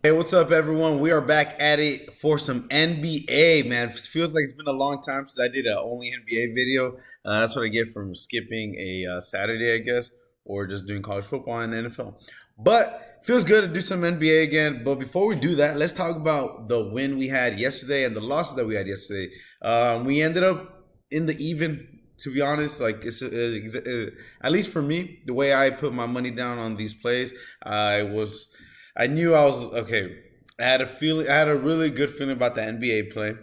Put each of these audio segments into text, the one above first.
Hey, what's up, everyone? We are back at it for some NBA, man. It feels like it's been a long time since I did a only NBA video. That's what I get from skipping a Saturday, I guess, or just doing college football and NFL. But feels good to do some NBA again. But before we do that, let's talk about the win we had yesterday and the losses that we had yesterday. We ended up in the even. To be honest, like at least for me, the way I put my money down on these plays, I knew I was okay. I had a feeling. I had a really good feeling about the NBA play,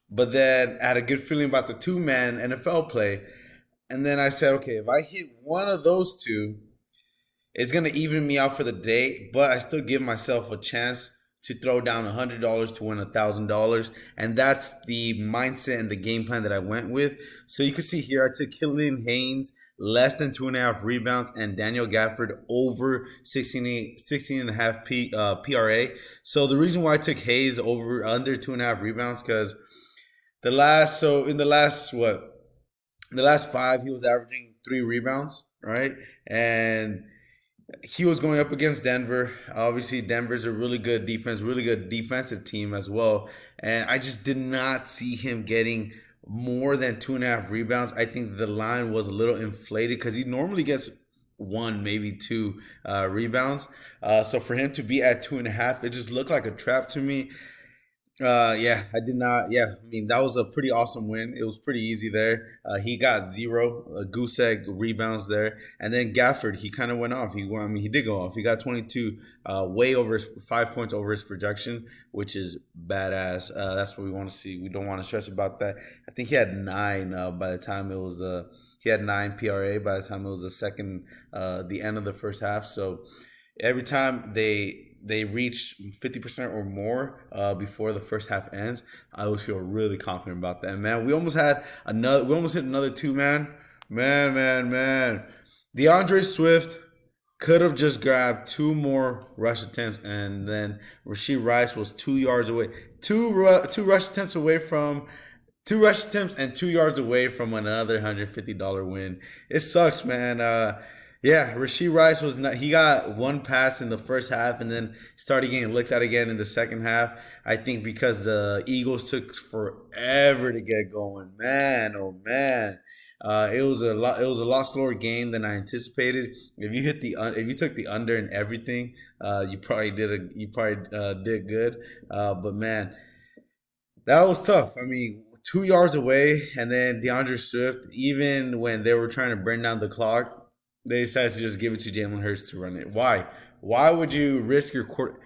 but then I had a good feeling about the two-man NFL play. And then I said, okay, if I hit one of those two, it's gonna even me out for the day. But I still give myself a chance to throw down $100 to win $1,000, and that's the mindset and the game plan that I went with. So you can see here, I took Killian Haynes less than 2.5 rebounds and Daniel Gafford over 16 and a half PRA. So the reason why I took Hayes over under 2.5 rebounds because in the last what in the last five he was averaging 3 rebounds, right? And he was going up against Denver. Obviously, Denver's a really good defense, really good defensive team as well. And I just did not see him getting more than 2.5 rebounds. I think the line was a little inflated because he normally gets one, maybe two rebounds. So for him to be at 2.5, it just looked like a trap to me. Yeah, I did not. Yeah, I mean that was a pretty awesome win. It was pretty easy there. He got zero goose egg rebounds there, and then Gafford he kind of went off. I mean, he did go off. He got 22, way over 5 points over his projection, which is badass. That's what we want to see. We don't want to stress about that. I think he had nine by the time it was the. He had nine PRA by the time it was the end of the first half. So every time they reach 50% or more before the first half ends, I always feel really confident about that. And man, we almost hit another two man. Man. DeAndre Swift could have just grabbed two more rush attempts, and then Rasheed Rice was 2 yards away. Two rush attempts away from 2 rush attempts and 2 yards away from another $150 win. It sucks, man. Yeah, Rasheed Rice was not. He got one pass in the first half, and then started getting looked at again in the second half. I think because the Eagles took forever to get going. Man, oh man, it was a lot. It was a lot slower game than I anticipated. If you took the under and everything, you probably did good. But man, that was tough. I mean, 2 yards away, and then DeAndre Swift, even when they were trying to bring down the clock, they decided to just give it to Jalen Hurts to run it. Why? Why would you risk your court?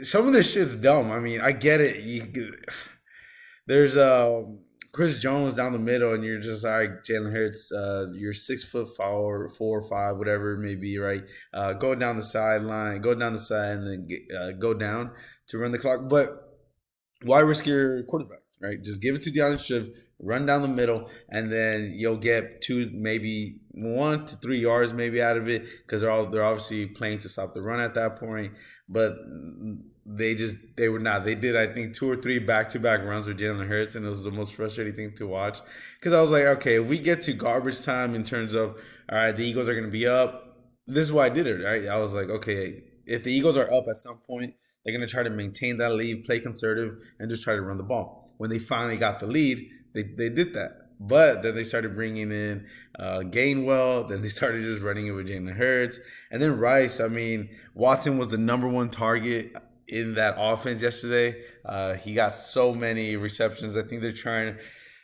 Some of this shit's dumb. I mean, I get it. There's Chris Jones down the middle, and you're just like Jalen Hurts. You're 6 foot 4 or 5, whatever it may be, right? Go down the sideline, go down the side, and then go down to run the clock. But why risk your quarterback, right? Just give it to DeAndre Swift, run down the middle, and then you'll get two, maybe 1 to 3 yards, maybe out of it, because they're obviously playing to stop the run at that point. But they were not. They did, I think, two or three back-to-back runs with Jalen Hurts, and it was the most frustrating thing to watch because I was like, okay, if we get to garbage time in terms of all right, the Eagles are going to be up. This is why I did it, right? I was like, okay, if the Eagles are up at some point, they're going to try to maintain that lead, play conservative, and just try to run the ball. When they finally got the lead, they did that. But then they started bringing in Gainwell. Then they started just running it with Jalen Hurts. And then Rice, I mean, Watson was the number one target in that offense yesterday. He got so many receptions. I think they're trying.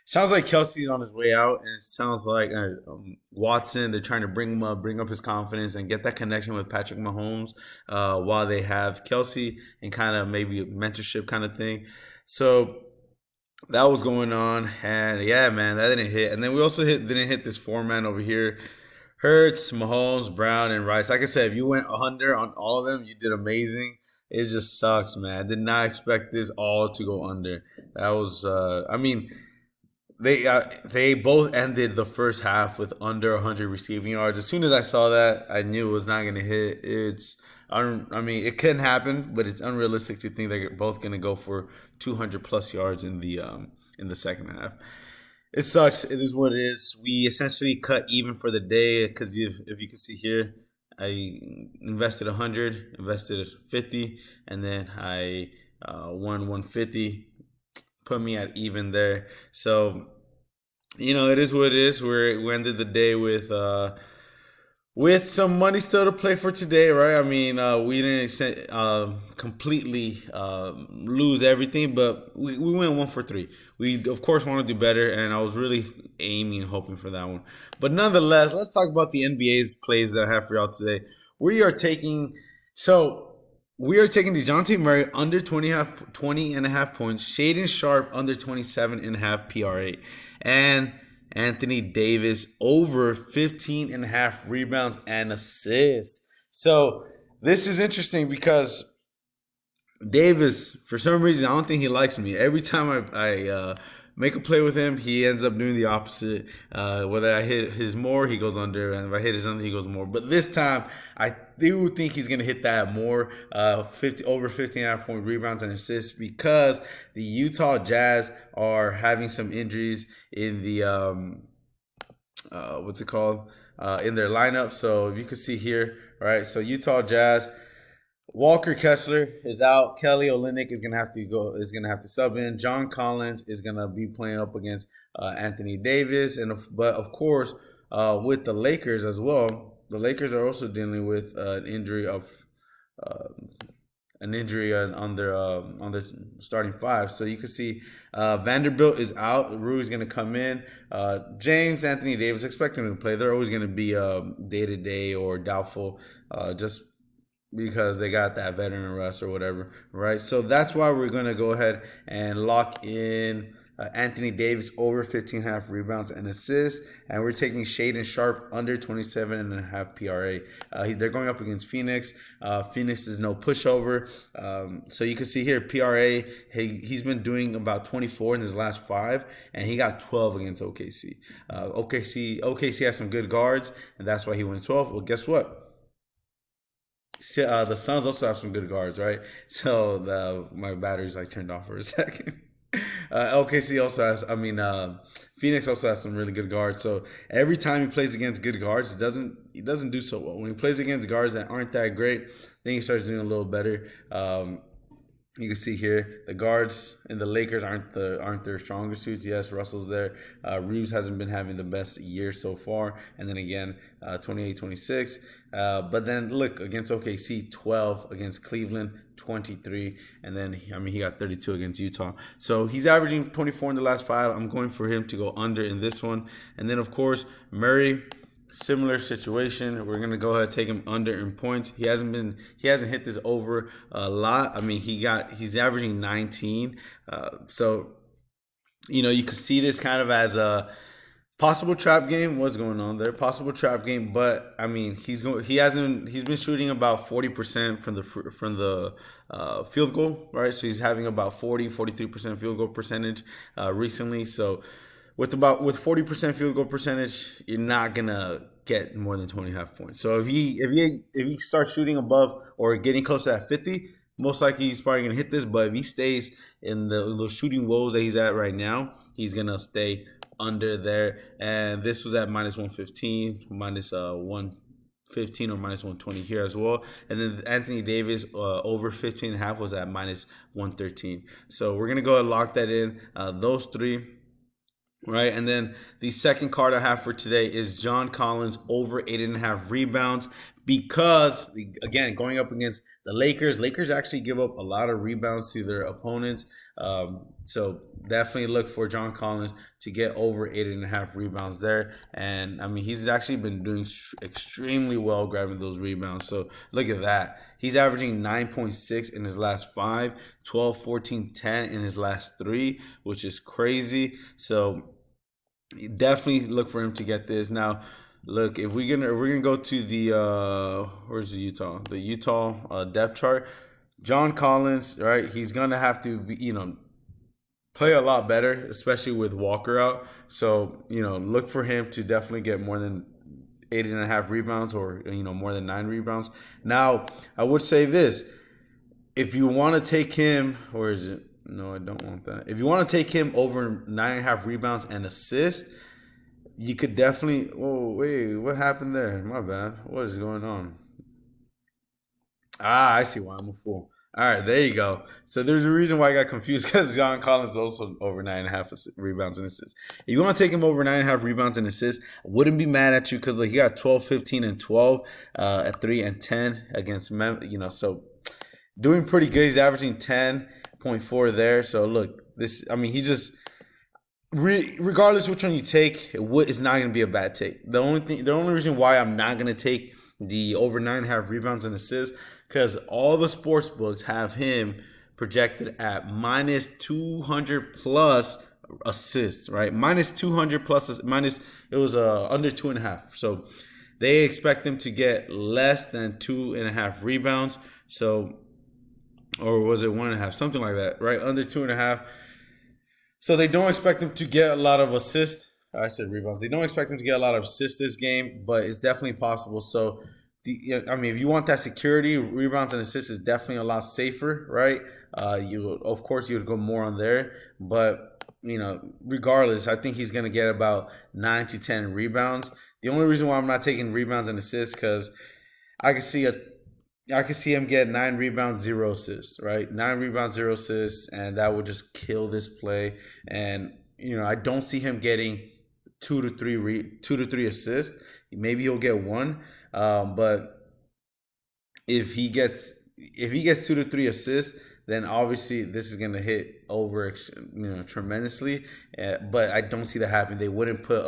Sounds like Kelsey's on his way out, and it sounds like Watson. They're trying to bring up his confidence, and get that connection with Patrick Mahomes while they have Kelsey and kind of maybe a mentorship kind of thing. So that was going on, and yeah, man, that didn't hit. And then we also didn't hit this four man over here. Hurts, Mahomes, Brown, and Rice. Like I said, if you went under on all of them, you did amazing. It just sucks, man. I did not expect this all to go under. That was, I mean, they both ended the first half with under 100 receiving yards. As soon as I saw that, I knew it was not going to hit. I mean, it can happen, but it's unrealistic to think they're both going to go for 200 plus yards in the second half. It sucks. It is what it is. We essentially cut even for the day because if you can see here, I invested 100, invested 50, and then I won 150, put me at even there. So it is what it is. We ended the day with some money still to play for today, right? I mean, we didn't completely lose everything, but we went 1 for 3. We, of course, want to do better, and I was really aiming and hoping for that one. But nonetheless, let's talk about the NBA's plays that I have for y'all today. We are taking, so we are taking DeJounte Murray under 20 and a half points, Shaden Sharp under 27 and a half PRA, and Anthony Davis over 15 and a half rebounds and assists. So this is interesting because Davis, for some reason, I don't think he likes me. Every time I make a play with him, he ends up doing the opposite. Whether I hit his more, he goes under, and if I hit his under, he goes more. But this time, I do think he's going to hit that more, over 15.5 point rebounds and assists, because the Utah Jazz are having some injuries in the what's it called, in their lineup. So you can see here, right? So Utah Jazz. Walker Kessler is out. Kelly Olynyk is gonna have to go. Is gonna have to sub in. John Collins is gonna be playing up against Anthony Davis, but of course, with the Lakers as well. The Lakers are also dealing with an injury on their starting five. So you can see Vanderbilt is out. Rui's going to come in. James Anthony Davis, expecting him to play. They're always going to be day to day or doubtful, just because they got that veteran rust or whatever, right? So that's why we're going to go ahead and lock in Anthony Davis over 15.5 rebounds and assists, and we're taking Shaden Sharp under 27.5 PRA. They're going up against Phoenix. Phoenix is no pushover. So you can see here, PRA, he's been doing about 24 in his last 5, and he got 12 against OKC. OKC has some good guards, and that's why he went 12. Well, guess what? The Suns also have some good guards, right? So my battery's like turned off for a second. OKC also has, Phoenix also has some really good guards. So every time he plays against good guards, he doesn't do so well. When he plays against guards that aren't that great, then he starts doing a little better. You can see here the guards and the Lakers aren't their stronger suits. Yes, Russell's there. Reeves hasn't been having the best year so far. And then again, 28-26. But then look, against OKC, 12, against Cleveland, 23. And then, he got 32 against Utah. So he's averaging 24 in the last 5. I'm going for him to go under in this one. And then, of course, Murray. Similar situation. We're gonna go ahead and take him under in points. He hasn't hit this over a lot. He's averaging 19. So you could see this kind of as a possible trap game. What's going on there? Possible trap game, but he's been shooting about 40% from the field goal, right? So he's having about 43% field goal percentage recently. So with 40% field goal percentage, you're not gonna get more than 20.5 points. So if he starts shooting above or getting close to that 50, most likely he's probably gonna hit this. But if he stays in the shooting woes that he's at right now, he's gonna stay under there. And this was at minus 115, minus 115 or minus 120 here as well. And then Anthony Davis over 15.5 was at minus 113. So we're gonna go ahead and lock that in. Those three. Right, and then the second card I have for today is John Collins over 8.5 rebounds, because again, going up against the Lakers actually give up a lot of rebounds to their opponents. So definitely look for John Collins to get over 8.5 rebounds there. And he's actually been doing extremely well grabbing those rebounds. So look at that. He's averaging 9.6 in his last 5, 12, 14, 10 in his last 3, which is crazy. So definitely look for him to get this. Now, look, if we're gonna go to the where's the Utah depth chart. John Collins, right? He's gonna have to be, play a lot better, especially with Walker out. So look for him to definitely get more than 8.5 rebounds, or more than 9 rebounds. Now, I would say this: if you want to take him, where is it? No, I don't want that. If you want to take him over 9.5 rebounds and assists, you could definitely. Oh wait, what happened there? My bad. What is going on? Ah, I see why I'm a fool. All right, there you go. So there's a reason why I got confused because John Collins is also over 9.5 rebounds and assists. If you want to take him over 9.5 rebounds and assists, I wouldn't be mad at you because like he got 12, 15, and 12 at 3 and 10 against so doing pretty good. He's averaging 10.4 there. So look, he just regardless which one you take, it's not going to be a bad take. The only reason why I'm not going to take the over 9.5 rebounds and assists, because all the sports books have him projected at minus 200 plus assists, right? Minus 200 plus minus it was under 2.5. So they expect him to get less than 2.5 rebounds. So, or was it 1.5, something like that, right? Under 2.5. So they don't expect him to get a lot of assists. I said rebounds. They don't expect him to get a lot of assists this game, but it's definitely possible. So, if you want that security, rebounds and assists is definitely a lot safer, right? You would go more on there, but regardless, I think he's gonna get about 9 to 10 rebounds. The only reason why I'm not taking rebounds and assists because I can see a I could see him get 9 rebounds, 0 assists, right? 9 rebounds, 0 assists, and that would just kill this play. And I don't see him getting 2 to 3 assists. Maybe he'll get one, but if he gets 2 to 3 assists, then obviously this is gonna hit over, tremendously. But I don't see that happening. They wouldn't put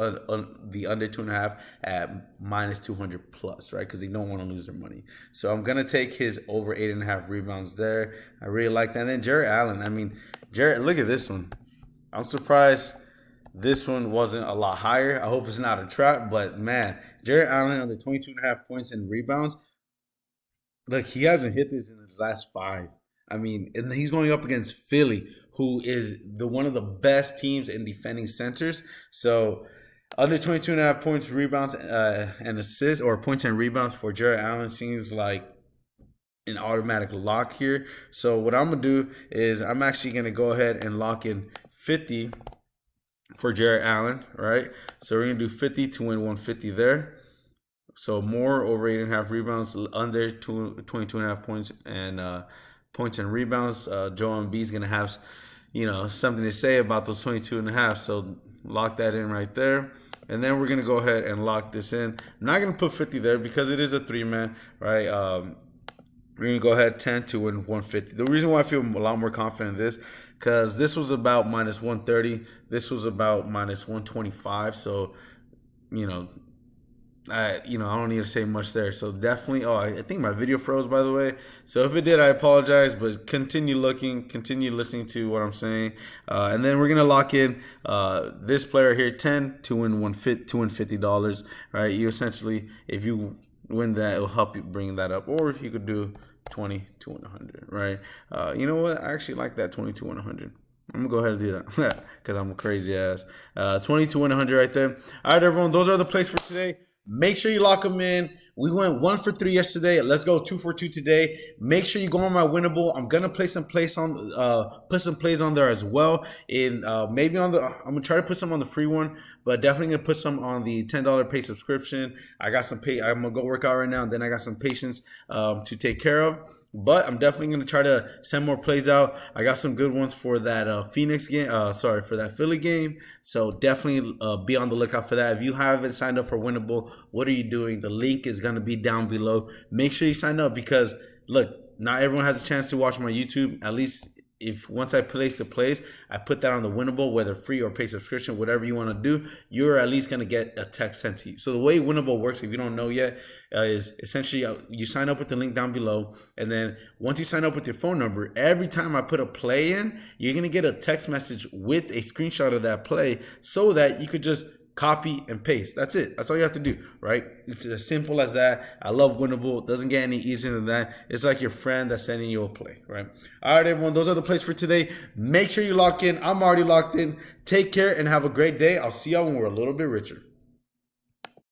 the under 2.5 at minus 200 plus, right? Because they don't want to lose their money. So I'm gonna take his over 8.5 rebounds there. I really like that. And then Jarrett Allen. Jarrett, look at this one. I'm surprised this one wasn't a lot higher. I hope it's not a trap, but man, Jarrett Allen under 22.5 points and rebounds. Like he hasn't hit this in his last five. And he's going up against Philly, who is one of the best teams in defending centers. So under 22.5 points, rebounds, and assists, or points and rebounds for Jarrett Allen seems like an automatic lock here. So what I'm gonna do is I'm actually gonna go ahead and lock in 50 for Jarrett Allen, right? So we're gonna do 50 to win 150 there. So more over 8.5 rebounds, under 22.5 points and points and rebounds. Joel Embiid is gonna have something to say about those 22.5. So lock that in right there. And then we're gonna go ahead and lock this in. I'm not gonna put 50 there because it is a 3-man, right? We're gonna go ahead 10 to win 150. The reason why I feel a lot more confident in this, because this was about minus 130. This was about minus 125. So I don't need to say much there. So definitely. Oh, I think my video froze, by the way. So if it did, I apologize. But continue looking, continue listening to what I'm saying, and then we're gonna lock in this player here, 10 to win $50. Right? You essentially, if you win that, it'll help you bring that up, or you could do 20 to win 100. Right? You know what? I actually like that 20 to win 100. I'm gonna go ahead and do that because I'm a crazy ass. 20 to win 100 right there. All right, everyone. Those are the plays for today. Make sure you lock them in. We went 1 for 3 yesterday. Let's go 2 for 2 today. Make sure you go on my winnable. I'm gonna play some plays on, put some plays on there as well. Maybe I'm gonna try to put some on the free one, but definitely gonna put some on the $10 pay subscription. I got some pay. I'm gonna go work out right now, and then I got some patients to take care of. But I'm definitely going to try to send more plays out. I got some good ones for that Phoenix game. For that Philly game. So definitely be on the lookout for that. If you haven't signed up for Winnable, what are you doing? The link is going to be down below. Make sure you sign up because, look, not everyone has a chance to watch my YouTube. At least if once I place the plays, I put that on the Winnable, whether free or pay subscription, whatever you want to do, you're at least going to get a text sent to you. So the way Winnable works, if you don't know yet, is essentially you sign up with the link down below. And then once you sign up with your phone number, every time I put a play in, you're going to get a text message with a screenshot of that play so that you could just copy and paste. That's it. That's all you have to do, right? It's as simple as that. I love Winnable. It doesn't get any easier than that. It's like your friend that's sending you a play, right? All right, everyone. Those are the plays for today. Make sure you lock in. I'm already locked in. Take care and have a great day. I'll see y'all when we're a little bit richer.